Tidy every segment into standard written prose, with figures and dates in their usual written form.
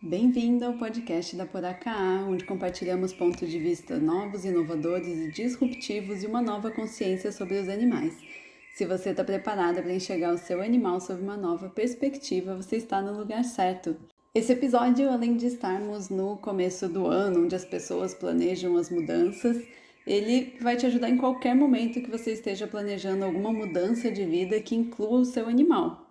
Bem-vindo ao podcast da Poracá, onde compartilhamos pontos de vista novos, inovadores e disruptivos e uma nova consciência sobre os animais. Se você está preparada para enxergar o seu animal sob uma nova perspectiva, você está no lugar certo. Esse episódio, além de estarmos no começo do ano, onde as pessoas planejam as mudanças, ele vai te ajudar em qualquer momento que você esteja planejando alguma mudança de vida que inclua o seu animal.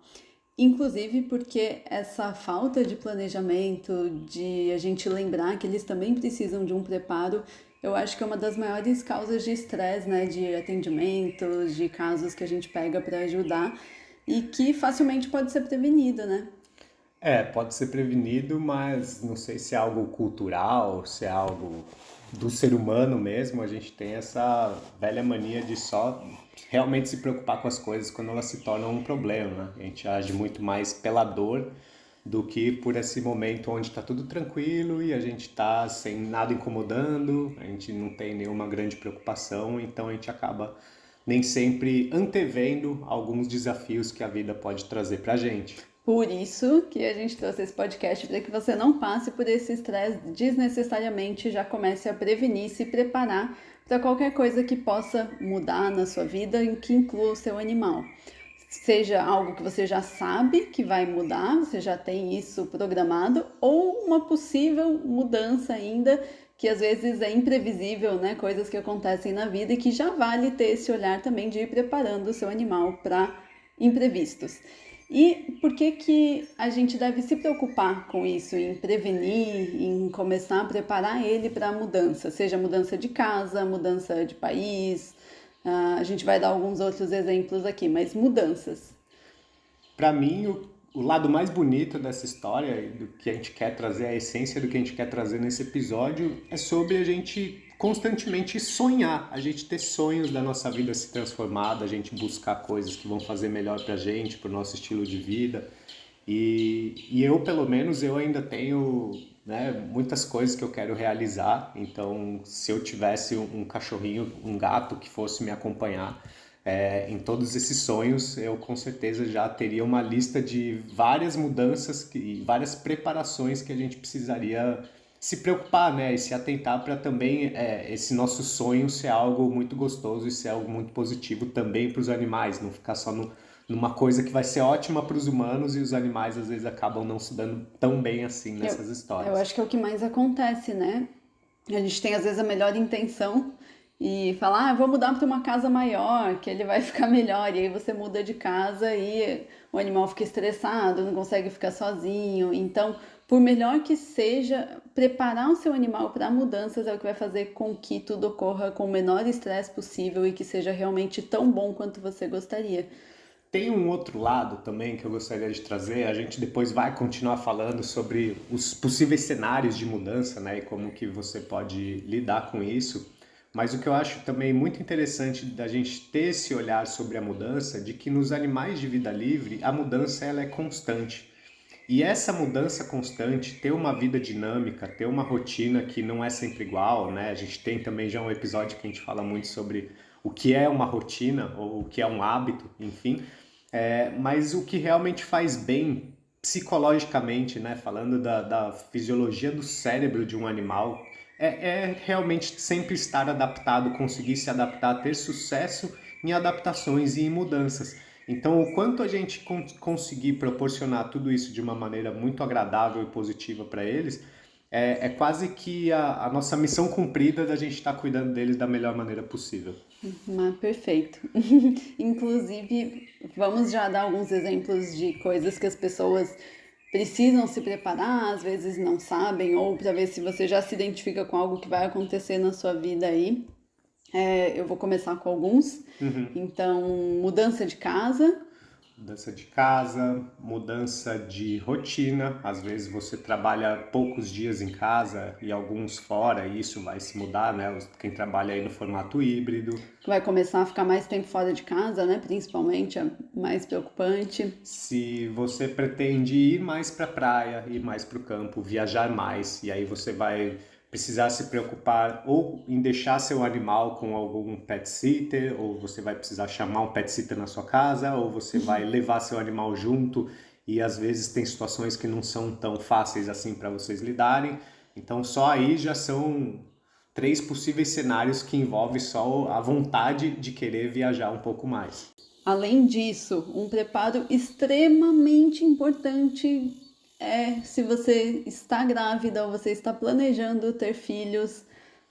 Inclusive porque essa falta de planejamento, de a gente lembrar que eles também precisam de um preparo, eu acho que é uma das maiores causas de estresse, né, de atendimentos, de casos que a gente pega para ajudar e que facilmente pode ser prevenido, né? Pode ser prevenido, mas não sei se é algo cultural, se é algo do ser humano mesmo. A gente tem essa velha mania de só realmente se preocupar com as coisas quando elas se tornam um problema, né? A gente age muito mais pela dor do que por esse momento onde está tudo tranquilo e a gente está sem nada incomodando, a gente não tem nenhuma grande preocupação, então a gente acaba nem sempre antevendo alguns desafios que a vida pode trazer para a gente. Por isso que a gente trouxe esse podcast, para que você não passe por esse estresse desnecessariamente, já comece a prevenir, se preparar para qualquer coisa que possa mudar na sua vida e que inclua o seu animal. Seja algo que você já sabe que vai mudar, você já tem isso programado, ou uma possível mudança ainda, que às vezes é imprevisível, né? Coisas que acontecem na vida e que já vale ter esse olhar também de ir preparando o seu animal para imprevistos. E por que que a gente deve se preocupar com isso, em prevenir, em começar a preparar ele para a mudança, seja mudança de casa, mudança de país, a gente vai dar alguns outros exemplos aqui, mas mudanças. Para mim, o lado mais bonito dessa história, e do que a gente quer trazer, a essência do que a gente quer trazer nesse episódio, é sobre a gente constantemente sonhar, a gente ter sonhos da nossa vida se transformar, a gente buscar coisas que vão fazer melhor pra gente, pro nosso estilo de vida. E eu, pelo menos, eu ainda tenho, né, muitas coisas que eu quero realizar. Então, se eu tivesse um cachorrinho, um gato que fosse me acompanhar em todos esses sonhos, eu com certeza já teria uma lista de várias mudanças e várias preparações que a gente precisaria se preocupar, né, e se atentar para também esse nosso sonho ser algo muito gostoso e ser algo muito positivo também para os animais, não ficar só numa coisa que vai ser ótima para os humanos e os animais às vezes acabam não se dando tão bem assim nessas Eu histórias. acho que é o que mais acontece, né? A gente tem às vezes a melhor intenção e fala, vou mudar para uma casa maior, que ele vai ficar melhor. E aí você muda de casa e o animal fica estressado, não consegue ficar sozinho. Então, por melhor que seja, preparar o seu animal para mudanças é o que vai fazer com que tudo ocorra com o menor estresse possível e que seja realmente tão bom quanto você gostaria. Tem um outro lado também que eu gostaria de trazer. A gente depois vai continuar falando sobre os possíveis cenários de mudança, né, e como que você pode lidar com isso. Mas o que eu acho também muito interessante da gente ter esse olhar sobre a mudança, de que nos animais de vida livre a mudança ela é constante. E essa mudança constante, ter uma vida dinâmica, ter uma rotina que não é sempre igual, né? A gente tem também já um episódio que a gente fala muito sobre o que é uma rotina ou o que é um hábito, enfim. Mas o que realmente faz bem psicologicamente, né? Falando da fisiologia do cérebro de um animal, é realmente sempre estar adaptado, conseguir se adaptar, ter sucesso em adaptações e em mudanças. Então, o quanto a gente conseguir proporcionar tudo isso de uma maneira muito agradável e positiva para eles, é quase que a nossa missão cumprida da gente estar cuidando deles da melhor maneira possível. Perfeito. Inclusive, vamos já dar alguns exemplos de coisas que as pessoas precisam se preparar, às vezes não sabem, ou para ver se você já se identifica com algo que vai acontecer na sua vida aí. Eu vou começar com alguns. Então, mudança de casa. Mudança de casa, mudança de rotina. Às vezes você trabalha poucos dias em casa e alguns fora, e isso vai se mudar, né? Quem trabalha aí no formato híbrido. Vai começar a ficar mais tempo fora de casa, né? Principalmente, é mais preocupante. Se você pretende ir mais para a praia, ir mais para o campo, viajar mais, e aí você vai precisar se preocupar ou em deixar seu animal com algum pet sitter, ou você vai precisar chamar um pet sitter na sua casa, ou você vai levar seu animal junto e às vezes tem situações que não são tão fáceis assim para vocês lidarem. Então só aí já são 3 possíveis cenários que envolvem só a vontade de querer viajar um pouco mais. Além disso, um preparo extremamente importante é se você está grávida ou você está planejando ter filhos,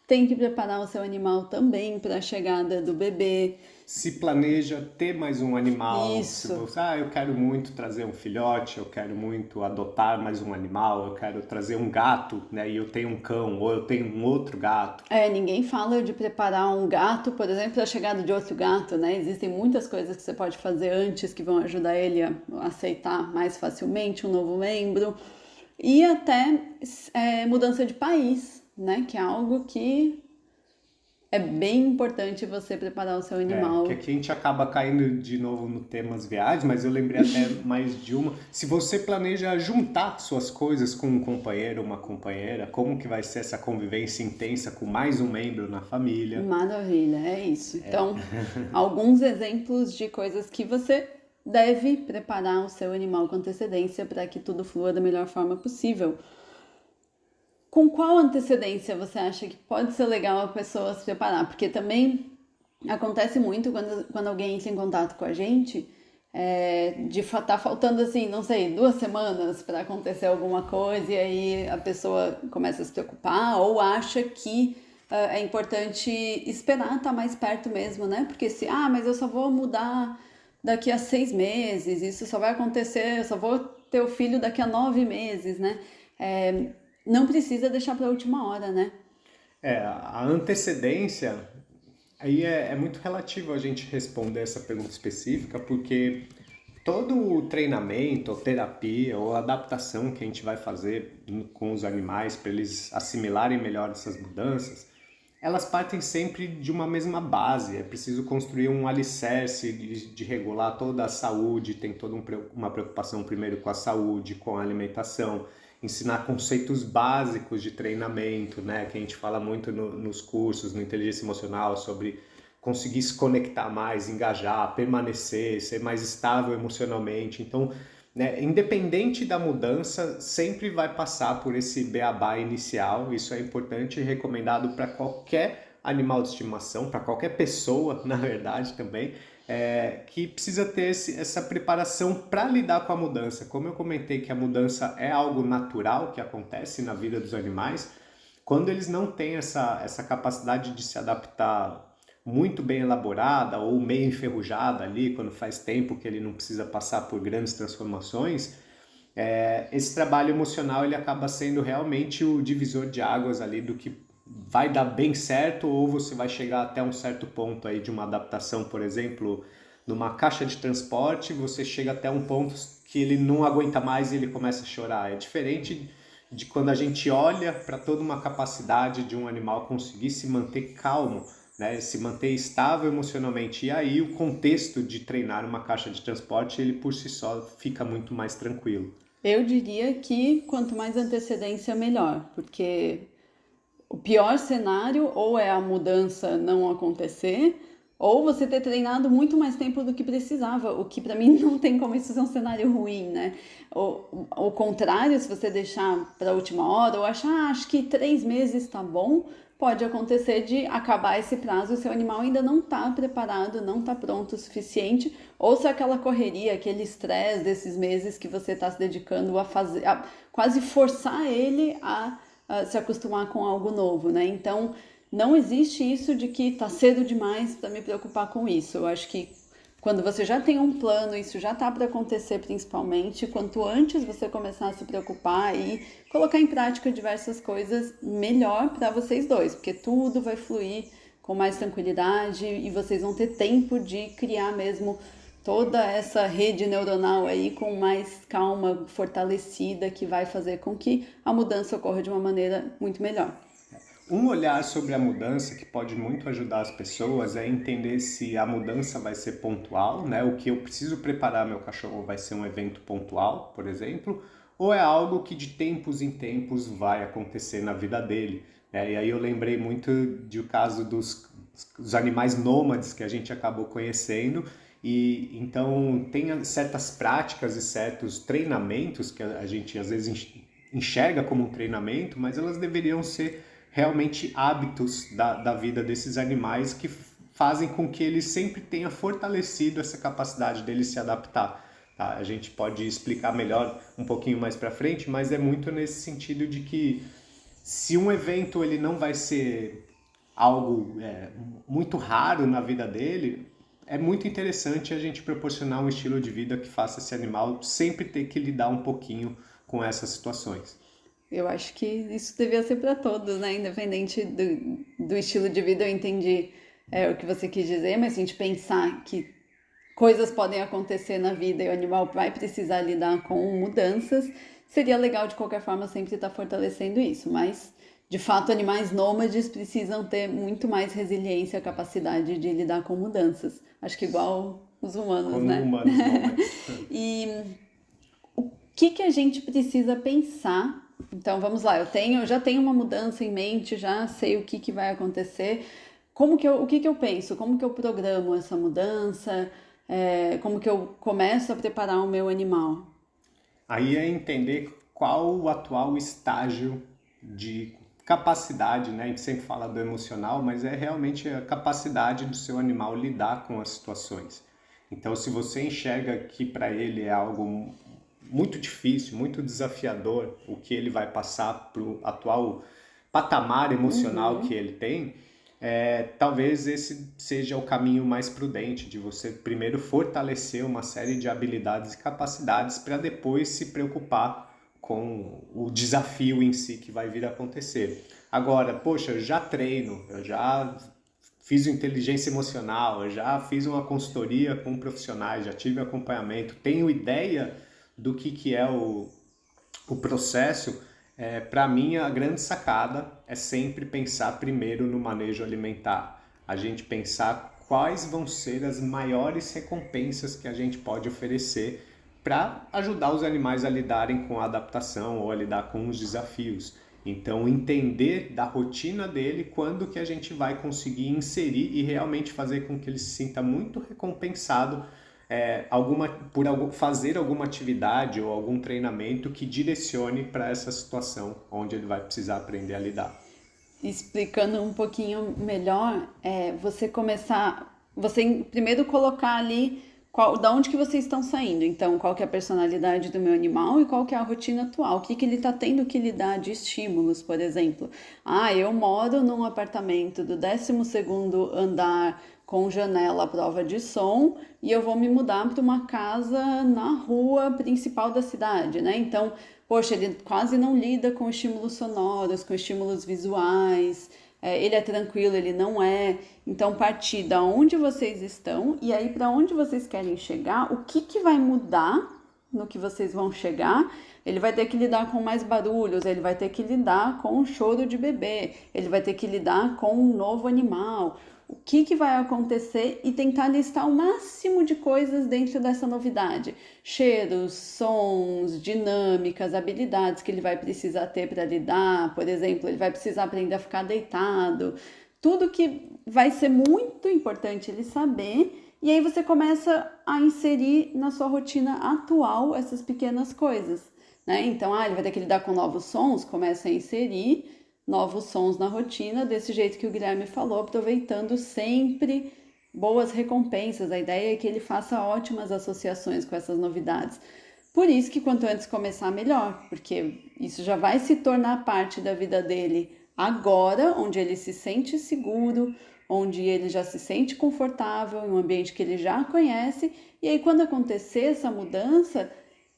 tem que preparar o seu animal também para a chegada do bebê. Se planeja ter mais um animal, se Isso. você, eu quero muito trazer um filhote, eu quero muito adotar mais um animal, eu quero trazer um gato, né? E eu tenho um cão, ou eu tenho um outro gato. Ninguém fala de preparar um gato, por exemplo, para a chegada de outro gato, né? Existem muitas coisas que você pode fazer antes que vão ajudar ele a aceitar mais facilmente um novo membro. E até mudança de país, né? Que é algo que é bem importante você preparar o seu animal. Que aqui a gente acaba caindo de novo no temas viagens, mas eu lembrei até mais de uma. Se você planeja juntar suas coisas com um companheiro ou uma companheira, como que vai ser essa convivência intensa com mais um membro na família? Maravilha, é isso. Então, alguns exemplos de coisas que você deve preparar o seu animal com antecedência para que tudo flua da melhor forma possível. Com qual antecedência você acha que pode ser legal a pessoa se preparar? Porque também acontece muito quando alguém entra em contato com a gente, de tá faltando assim, não sei, 2 semanas para acontecer alguma coisa e aí a pessoa começa a se preocupar ou acha que é importante esperar estar mais perto mesmo, né? Porque mas eu só vou mudar daqui a 6 meses, isso só vai acontecer, eu só vou ter o filho daqui a 9 meses, né? Não precisa deixar para a última hora, né? A antecedência, aí é muito relativo a gente responder essa pergunta específica, porque todo o treinamento, ou terapia, ou adaptação que a gente vai fazer com os animais para eles assimilarem melhor essas mudanças, elas partem sempre de uma mesma base. É preciso construir um alicerce de regular toda a saúde, tem toda uma preocupação primeiro com a saúde, com a alimentação, ensinar conceitos básicos de treinamento, né, que a gente fala muito nos cursos, no Inteligência Emocional, sobre conseguir se conectar mais, engajar, permanecer, ser mais estável emocionalmente. Então, né, independente da mudança, sempre vai passar por esse beabá inicial. Isso é importante e recomendado para qualquer animal de estimação, para qualquer pessoa, na verdade, também, que precisa ter essa preparação para lidar com a mudança. Como eu comentei que a mudança é algo natural que acontece na vida dos animais, quando eles não têm essa capacidade de se adaptar muito bem elaborada ou meio enferrujada ali, quando faz tempo que ele não precisa passar por grandes transformações, esse trabalho emocional ele acaba sendo realmente o divisor de águas ali do que vai dar bem certo ou você vai chegar até um certo ponto aí de uma adaptação, por exemplo, numa caixa de transporte, você chega até um ponto que ele não aguenta mais e ele começa a chorar. É diferente de quando a gente olha para toda uma capacidade de um animal conseguir se manter calmo, né, se manter estável emocionalmente. E aí o contexto de treinar uma caixa de transporte, ele por si só fica muito mais tranquilo. Eu diria que quanto mais antecedência, melhor, porque o pior cenário ou é a mudança não acontecer, ou você ter treinado muito mais tempo do que precisava, o que para mim não tem como isso ser um cenário ruim, né? O contrário, se você deixar para a última hora ou achar, acho que 3 meses tá bom, pode acontecer de acabar esse prazo e o seu animal ainda não está preparado, não está pronto o suficiente, ou se aquela correria, aquele estresse desses meses que você está se dedicando a fazer, a quase forçar ele a se acostumar com algo novo, né? Então, não existe isso de que tá cedo demais para me preocupar com isso. Eu acho que quando você já tem um plano, isso já tá para acontecer principalmente, quanto antes você começar a se preocupar e colocar em prática diversas coisas, melhor para vocês dois, porque tudo vai fluir com mais tranquilidade e vocês vão ter tempo de criar mesmo toda essa rede neuronal aí com mais calma, fortalecida, que vai fazer com que a mudança ocorra de uma maneira muito melhor. Um olhar sobre a mudança que pode muito ajudar as pessoas é entender se a mudança vai ser pontual, né? O que eu preciso preparar meu cachorro vai ser um evento pontual, por exemplo, ou é algo que de tempos em tempos vai acontecer na vida dele, né? E aí eu lembrei muito do caso dos animais nômades que a gente acabou conhecendo E então tem certas práticas e certos treinamentos que a gente às vezes enxerga como um treinamento, mas elas deveriam ser realmente hábitos da vida desses animais que fazem com que eles sempre tenham fortalecido essa capacidade deles se adaptar. Tá? A gente pode explicar melhor um pouquinho mais para frente, mas é muito nesse sentido de que se um evento ele não vai ser algo muito raro na vida dele, é muito interessante a gente proporcionar um estilo de vida que faça esse animal sempre ter que lidar um pouquinho com essas situações. Eu acho que isso devia ser para todos, né? Independente do estilo de vida, eu entendi o que você quis dizer, mas se a gente pensar que coisas podem acontecer na vida e o animal vai precisar lidar com mudanças, seria legal de qualquer forma sempre estar fortalecendo isso, mas de fato animais nômades precisam ter muito mais resiliência, capacidade de lidar com mudanças. Acho que igual os humanos, Como né? humanos nômades. E o que a gente precisa pensar? Então vamos lá, eu já tenho uma mudança em mente, já sei o que vai acontecer. O que eu penso? Como que eu programo essa mudança? Como que eu começo a preparar o meu animal? Aí é entender qual o atual estágio de capacidade, né? A gente sempre fala do emocional, mas é realmente a capacidade do seu animal lidar com as situações. Então, se você enxerga que para ele é algo muito difícil, muito desafiador, o que ele vai passar para o atual patamar emocional que ele tem, talvez esse seja o caminho mais prudente de você primeiro fortalecer uma série de habilidades e capacidades para depois se preocupar com o desafio em si que vai vir a acontecer. Agora, poxa, eu já treino, eu já fiz inteligência emocional, eu já fiz uma consultoria com profissionais, já tive acompanhamento, tenho ideia do que é o processo. Para mim, a grande sacada é sempre pensar primeiro no manejo alimentar. A gente pensar quais vão ser as maiores recompensas que a gente pode oferecer para ajudar os animais a lidarem com a adaptação ou a lidar com os desafios. Então, entender da rotina dele quando que a gente vai conseguir inserir e realmente fazer com que ele se sinta muito recompensado fazer alguma atividade ou algum treinamento que direcione para essa situação onde ele vai precisar aprender a lidar. Explicando um pouquinho melhor, você primeiro colocar ali da onde que vocês estão saindo. Então, qual que é a personalidade do meu animal e qual que é a rotina atual. O que ele está tendo que lidar de estímulos, por exemplo. Eu moro num apartamento do 12º andar com janela à prova de som e eu vou me mudar para uma casa na rua principal da cidade, né? Então, poxa, ele quase não lida com estímulos sonoros, com estímulos visuais, ele é tranquilo, ele não é. Então, partir da onde vocês estão e aí para onde vocês querem chegar, o que vai mudar no que vocês vão chegar. Ele vai ter que lidar com mais barulhos, ele vai ter que lidar com o choro de bebê, ele vai ter que lidar com um novo animal. O que vai acontecer e tentar listar o máximo de coisas dentro dessa novidade. Cheiros, sons, dinâmicas, habilidades que ele vai precisar ter para lidar. Por exemplo, ele vai precisar aprender a ficar deitado. Tudo que vai ser muito importante ele saber. E aí você começa a inserir na sua rotina atual essas pequenas coisas, né? Então, ele vai ter que lidar com novos sons, começa a inserir novos sons na rotina, desse jeito que o Guilherme falou, aproveitando sempre boas recompensas. A ideia é que ele faça ótimas associações com essas novidades. Por isso que quanto antes começar, melhor, porque isso já vai se tornar parte da vida dele agora, onde ele se sente seguro, onde ele já se sente confortável, em um ambiente que ele já conhece, e aí quando acontecer essa mudança,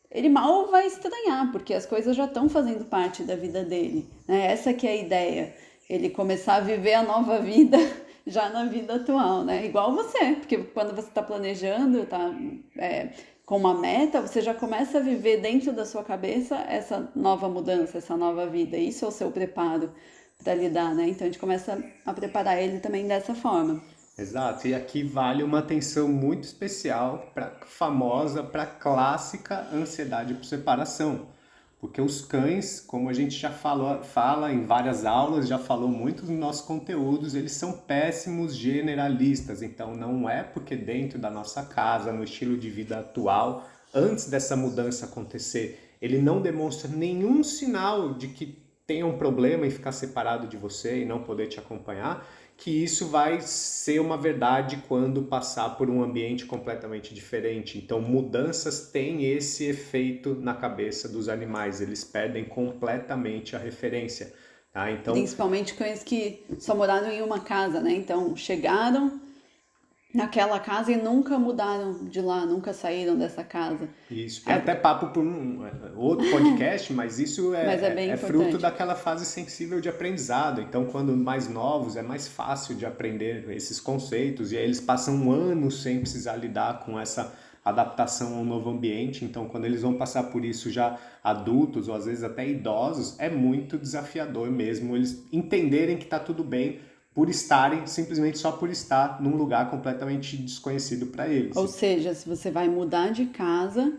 ele mal vai estranhar, porque as coisas já estão fazendo parte da vida dele, né? Essa que é a ideia, ele começar a viver a nova vida já na vida atual, né? Igual você, porque quando você está planejando, tá com uma meta, você já começa a viver dentro da sua cabeça essa nova mudança, essa nova vida. Isso é o seu preparo para lidar, né? Então a gente começa a preparar ele também dessa forma. Exato, e aqui vale uma atenção muito especial para a clássica ansiedade por separação. Porque os cães, como a gente já fala em várias aulas, já falou muito nos nossos conteúdos, eles são péssimos generalistas. Então não é porque dentro da nossa casa, no estilo de vida atual, antes dessa mudança acontecer, ele não demonstra nenhum sinal de que tenha um problema em ficar separado de você e não poder te acompanhar, que isso vai ser uma verdade quando passar por um ambiente completamente diferente. Então, mudanças têm esse efeito na cabeça dos animais, eles perdem completamente a referência. Tá? Então, principalmente cães que só moraram em uma casa, né? Então, chegaram naquela casa e nunca mudaram de lá, nunca saíram dessa casa. isso. É até papo por outro podcast, mas isso Mas é bem é importante. fruto daquela fase sensível de aprendizado. Então, quando mais novos, é mais fácil de aprender esses conceitos. E aí eles passam um ano sem precisar lidar com essa adaptação a um novo ambiente. Então, quando eles vão passar por isso já adultos, ou às vezes até idosos, é muito desafiador mesmo eles entenderem que está tudo bem por estarem, simplesmente só por estar num lugar completamente desconhecido para eles. Ou seja, se você vai mudar de casa,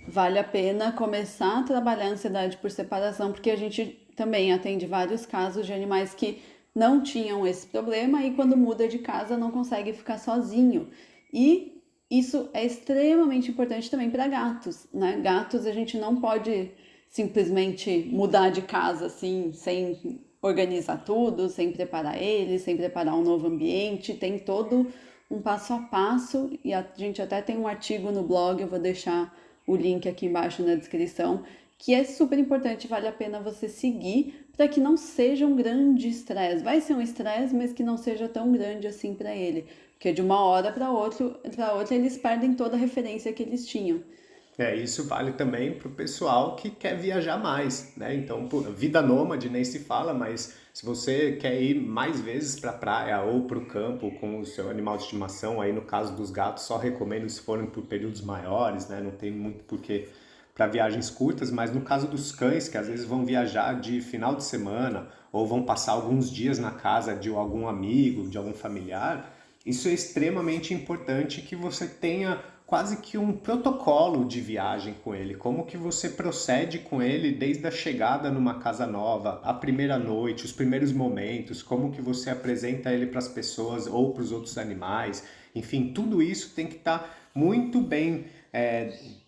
vale a pena começar a trabalhar a ansiedade por separação, porque a gente também atende vários casos de animais que não tinham esse problema e quando muda de casa não consegue ficar sozinho. E isso é extremamente importante também para gatos, né? Gatos a gente não pode simplesmente mudar de casa assim, sem organizar tudo, sem preparar eles, sem preparar um novo ambiente, tem todo um passo a passo e a gente até tem um artigo no blog, eu vou deixar o link aqui embaixo na descrição, que é super importante, vale a pena você seguir para que não seja um grande estresse. Vai ser um estresse, mas que não seja tão grande assim para ele, porque de uma hora para outra eles perdem toda a referência que eles tinham. Isso vale também para o pessoal que quer viajar mais, né? Então, vida nômade nem se fala, mas se você quer ir mais vezes para a praia ou para o campo com o seu animal de estimação, aí no caso dos gatos só recomendo se forem por períodos maiores, né? Não tem muito porquê para viagens curtas, mas no caso dos cães, que às vezes vão viajar de final de semana ou vão passar alguns dias na casa de algum amigo, de algum familiar, isso é extremamente importante que você tenha quase que um protocolo de viagem com ele, como que você procede com ele desde a chegada numa casa nova, a primeira noite, os primeiros momentos, como que você apresenta ele para as pessoas ou para os outros animais, enfim, tudo isso tem que estar muito bem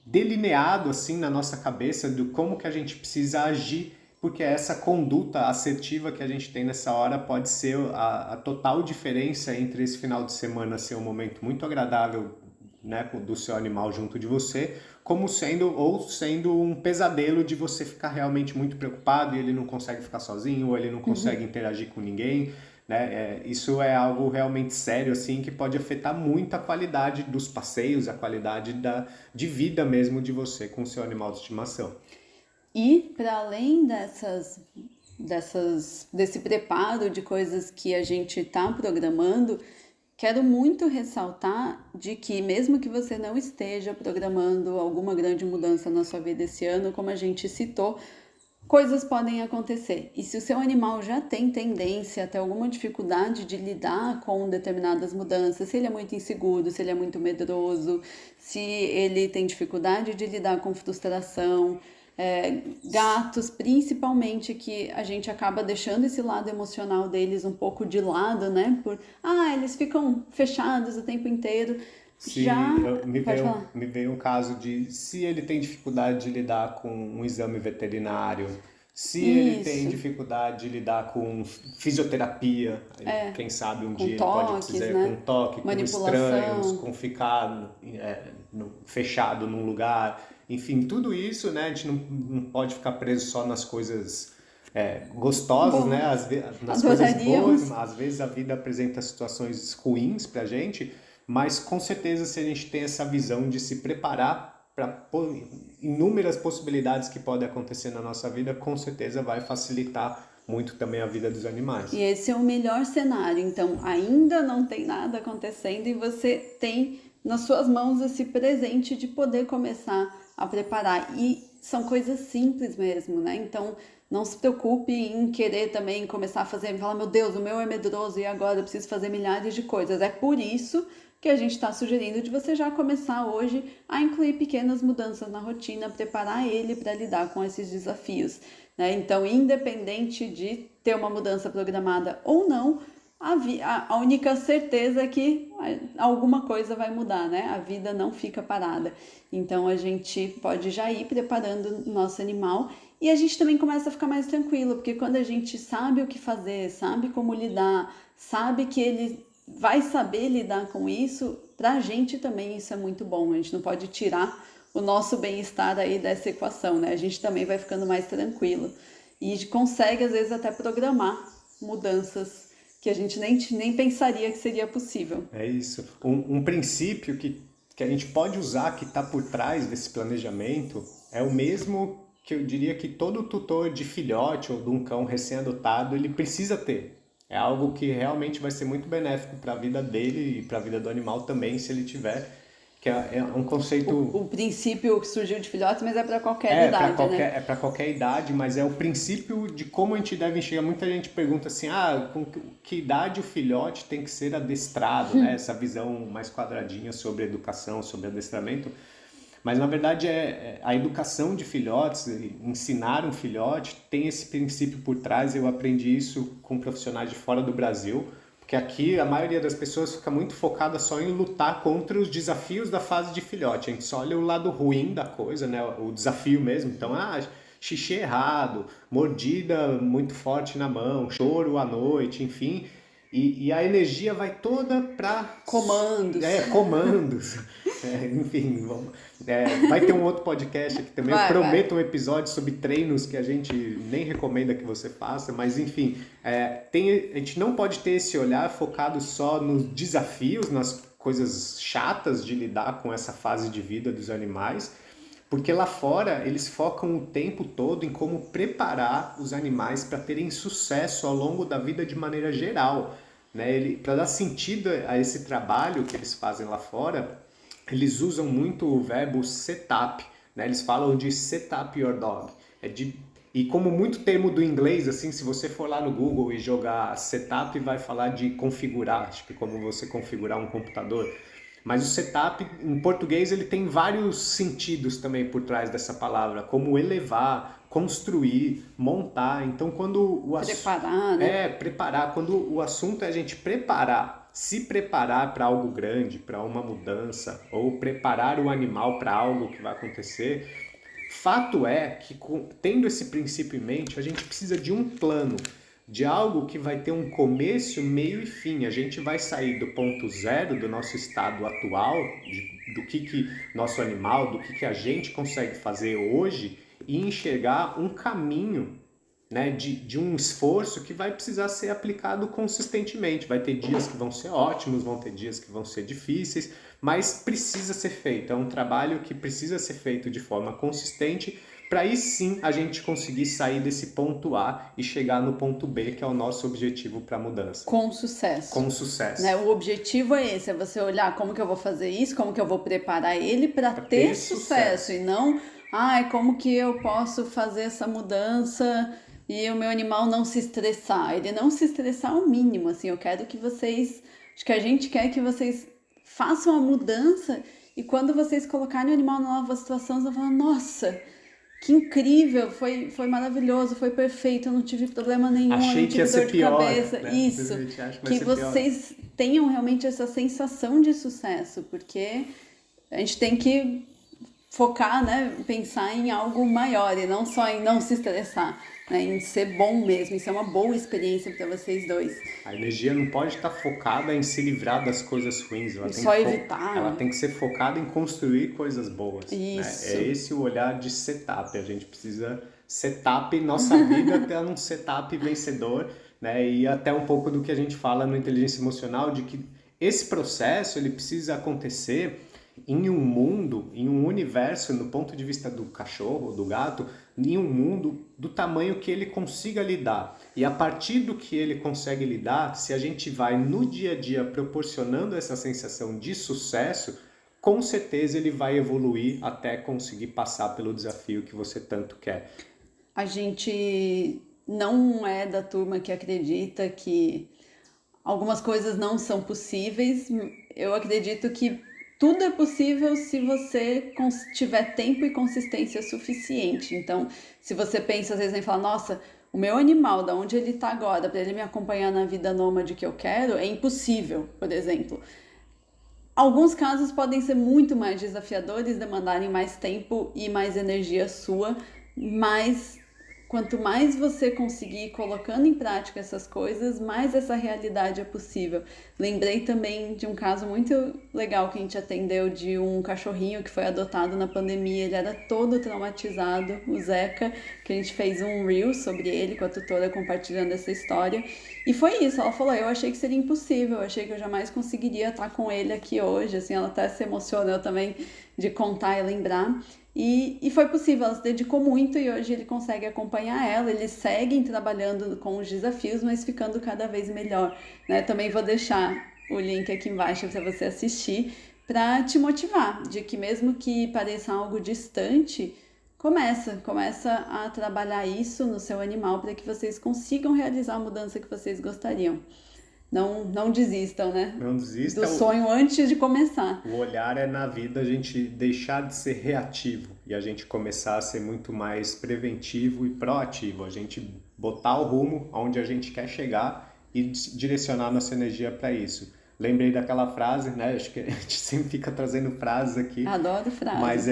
delineado assim na nossa cabeça do como que a gente precisa agir, porque essa conduta assertiva que a gente tem nessa hora pode ser a total diferença entre esse final de semana ser um momento muito agradável, né, do seu animal junto de você, como sendo um pesadelo de você ficar realmente muito preocupado e ele não consegue ficar sozinho ou ele não consegue interagir com ninguém, né? Isso é algo realmente sério assim que pode afetar muito a qualidade dos passeios, a qualidade de vida mesmo de você com o seu animal de estimação. E para além desse preparo de coisas que a gente está programando, quero muito ressaltar de que mesmo que você não esteja programando alguma grande mudança na sua vida esse ano, como a gente citou, coisas podem acontecer. E se o seu animal já tem tendência a ter alguma dificuldade de lidar com determinadas mudanças, se ele é muito inseguro, se ele é muito medroso, se ele tem dificuldade de lidar com frustração, gatos principalmente, que a gente acaba deixando esse lado emocional deles um pouco de lado, né? Eles ficam fechados o tempo inteiro. Sim, me veio um caso de se ele tem dificuldade de lidar com um exame veterinário, se ele tem dificuldade de lidar com fisioterapia, quem sabe um dia ele pode precisar, né? Com toque, com estranhos, com ficar fechado num lugar. Enfim, tudo isso, né? A gente não pode ficar preso só nas coisas gostosas, né? Nas coisas boas. Às vezes a vida apresenta situações ruins pra gente, mas com certeza se a gente tem essa visão de se preparar para inúmeras possibilidades que podem acontecer na nossa vida, com certeza vai facilitar muito também a vida dos animais. E esse é o melhor cenário. Então, ainda não tem nada acontecendo e você tem nas suas mãos esse presente de poder começar a preparar. E são coisas simples mesmo, né? Então, não se preocupe em querer também começar a fazer, falar, meu Deus, o meu é medroso e agora eu preciso fazer milhares de coisas. É por isso que a gente está sugerindo de você já começar hoje a incluir pequenas mudanças na rotina, preparar ele para lidar com esses desafios, né? Então, independente de ter uma mudança programada ou não, a única certeza é que alguma coisa vai mudar, né? A vida não fica parada. Então, a gente pode já ir preparando o nosso animal e a gente também começa a ficar mais tranquilo, porque quando a gente sabe o que fazer, sabe como lidar, sabe que ele vai saber lidar com isso, pra gente também isso é muito bom. A gente não pode tirar o nosso bem-estar aí dessa equação, né? A gente também vai ficando mais tranquilo e consegue às vezes até programar mudanças que a gente nem pensaria que seria possível. É isso. Um princípio que a gente pode usar, que está por trás desse planejamento, é o mesmo que eu diria que todo tutor de filhote ou de um cão recém-adotado, ele precisa ter. É algo que realmente vai ser muito benéfico para a vida dele e para a vida do animal também, se ele tiver, que é um conceito... O princípio que surgiu de filhotes, mas é para qualquer idade, né? É para qualquer idade, mas é o princípio de como a gente deve enxergar. Muita gente pergunta assim, com que idade o filhote tem que ser adestrado, né? Essa visão mais quadradinha sobre educação, sobre adestramento. Mas, na verdade, a educação de filhotes, ensinar um filhote, tem esse princípio por trás. Eu aprendi isso com profissionais de fora do Brasil, porque aqui a maioria das pessoas fica muito focada só em lutar contra os desafios da fase de filhote. A gente só olha o lado ruim da coisa, né? O desafio mesmo. Então, xixi errado, mordida muito forte na mão, choro à noite, enfim... E a energia vai toda para... Comandos. Comandos. Enfim, vai ter um outro podcast aqui também. Eu prometo um episódio sobre treinos que a gente nem recomenda que você faça, mas enfim, a gente não pode ter esse olhar focado só nos desafios, nas coisas chatas de lidar com essa fase de vida dos animais, porque lá fora eles focam o tempo todo em como preparar os animais para terem sucesso ao longo da vida de maneira geral, né? Para dar sentido a esse trabalho que eles fazem lá fora, eles usam muito o verbo setup, né? Eles falam de set up your dog. E como muito termo do inglês, assim, se você for lá no Google e jogar setup, vai falar de configurar, acho que como você configurar um computador. Mas o setup, em português, ele tem vários sentidos também por trás dessa palavra, como elevar, construir, montar. Então, quando o preparar, né? Preparar. Quando o assunto é a gente preparar, se preparar para algo grande, para uma mudança, ou preparar o animal para algo que vai acontecer, fato é que, tendo esse princípio em mente, a gente precisa de um plano, de algo que vai ter um começo, meio e fim. A gente vai sair do ponto zero do nosso estado atual, do que nosso animal, do que a gente consegue fazer hoje e enxergar um caminho, né, de um esforço que vai precisar ser aplicado consistentemente. Vai ter dias que vão ser ótimos, vão ter dias que vão ser difíceis, mas precisa ser feito. É um trabalho que precisa ser feito de forma consistente, para aí sim a gente conseguir sair desse ponto A e chegar no ponto B, que é o nosso objetivo para a mudança. Com sucesso. Com sucesso. Né? O objetivo é esse, é você olhar como que eu vou fazer isso, como que eu vou preparar ele para ter sucesso. E não, como que eu posso fazer essa mudança e o meu animal não se estressar. Ele não se estressar ao mínimo, assim, eu quero que vocês, acho que a gente quer que vocês façam a mudança e quando vocês colocarem o animal na nova situação, vocês vão falar, nossa... Que incrível, foi maravilhoso, foi perfeito, eu não tive problema nenhum, achei não tive dor de cabeça. Né? Isso, que vocês tenham realmente essa sensação de sucesso, porque a gente tem que focar, né, pensar em algo maior e não só em não se estressar, né, em ser bom mesmo, isso é uma boa experiência para vocês dois. A energia não pode estar focada em se livrar das coisas ruins, ela tem que ser focada em construir coisas boas. Isso. Né? É esse o olhar de setup, a gente precisa setup nossa vida até um setup vencedor, né? E até um pouco do que a gente fala no Inteligência Emocional, de que esse processo ele precisa acontecer em um mundo, em um universo, no ponto de vista do cachorro, do gato, em um mundo do tamanho que ele consiga lidar. E a partir do que ele consegue lidar, se a gente vai no dia a dia proporcionando essa sensação de sucesso, com certeza ele vai evoluir até conseguir passar pelo desafio que você tanto quer. A gente não é da turma que acredita que algumas coisas não são possíveis. Eu acredito que tudo é possível se você tiver tempo e consistência suficiente. Então, se você pensa, às vezes, em falar, nossa, o meu animal, da onde ele está agora, para ele me acompanhar na vida nômade que eu quero, é impossível, por exemplo. Alguns casos podem ser muito mais desafiadores, demandarem mais tempo e mais energia sua, mas quanto mais você conseguir ir colocando em prática essas coisas, mais essa realidade é possível. Lembrei também de um caso muito legal que a gente atendeu de um cachorrinho que foi adotado na pandemia. Ele era todo traumatizado, o Zeca, que a gente fez um reel sobre ele com a tutora compartilhando essa história. E foi isso, ela falou, eu achei que seria impossível, eu achei que eu jamais conseguiria estar com ele aqui hoje, assim, ela até se emocionou também de contar e lembrar. E foi possível, ela se dedicou muito e hoje ele consegue acompanhar ela, eles seguem trabalhando com os desafios, mas ficando cada vez melhor, né? Também vou deixar o link aqui embaixo para você assistir, para te motivar, de que mesmo que pareça algo distante, começa a trabalhar isso no seu animal para que vocês consigam realizar a mudança que vocês gostariam. Não desistam, né? Não desista. Do sonho antes de começar. O olhar é na vida a gente deixar de ser reativo e a gente começar a ser muito mais preventivo e proativo. A gente botar o rumo onde a gente quer chegar e direcionar nossa energia para isso. Lembrei daquela frase, né? Acho que a gente sempre fica trazendo frases aqui. Adoro frases. Mas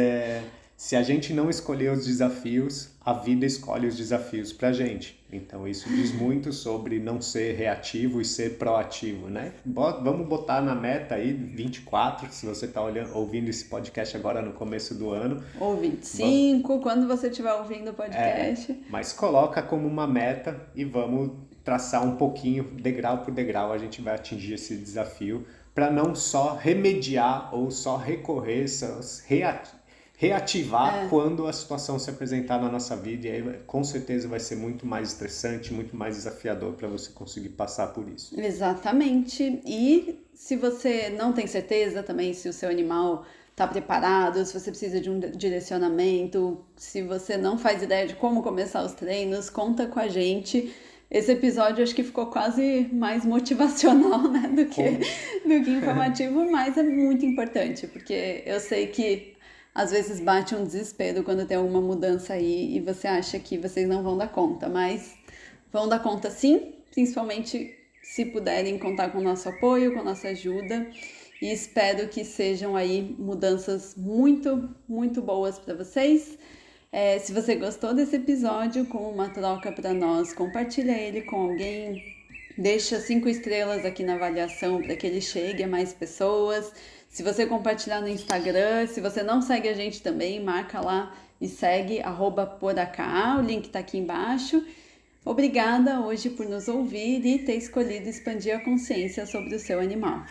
se a gente não escolher os desafios, a vida escolhe os desafios pra gente. Então isso diz muito sobre não ser reativo e ser proativo, né? Vamos botar na meta aí 24, se você está ouvindo esse podcast agora no começo do ano. Ou 25, quando você estiver ouvindo o podcast. Mas coloca como uma meta e vamos traçar um pouquinho, degrau por degrau, a gente vai atingir esse desafio para não só remediar ou só recorrer, reativar quando a situação se apresentar na nossa vida, e aí com certeza vai ser muito mais estressante, muito mais desafiador para você conseguir passar por isso. Exatamente. E se você não tem certeza também se o seu animal está preparado, se você precisa de um direcionamento, se você não faz ideia de como começar os treinos, conta com a gente. Esse episódio acho que ficou quase mais motivacional, né, do que informativo, mas é muito importante, porque eu sei que às vezes bate um desespero quando tem alguma mudança aí e você acha que vocês não vão dar conta, mas vão dar conta sim, principalmente se puderem contar com o nosso apoio, com a nossa ajuda, e espero que sejam aí mudanças muito, muito boas para vocês. Se você gostou desse episódio, como uma troca para nós, compartilha ele com alguém, deixa 5 estrelas aqui na avaliação para que ele chegue a mais pessoas. Se você compartilhar no Instagram, se você não segue a gente também, marca lá e segue @poracá, o link tá aqui embaixo. Obrigada hoje por nos ouvir e ter escolhido expandir a consciência sobre o seu animal.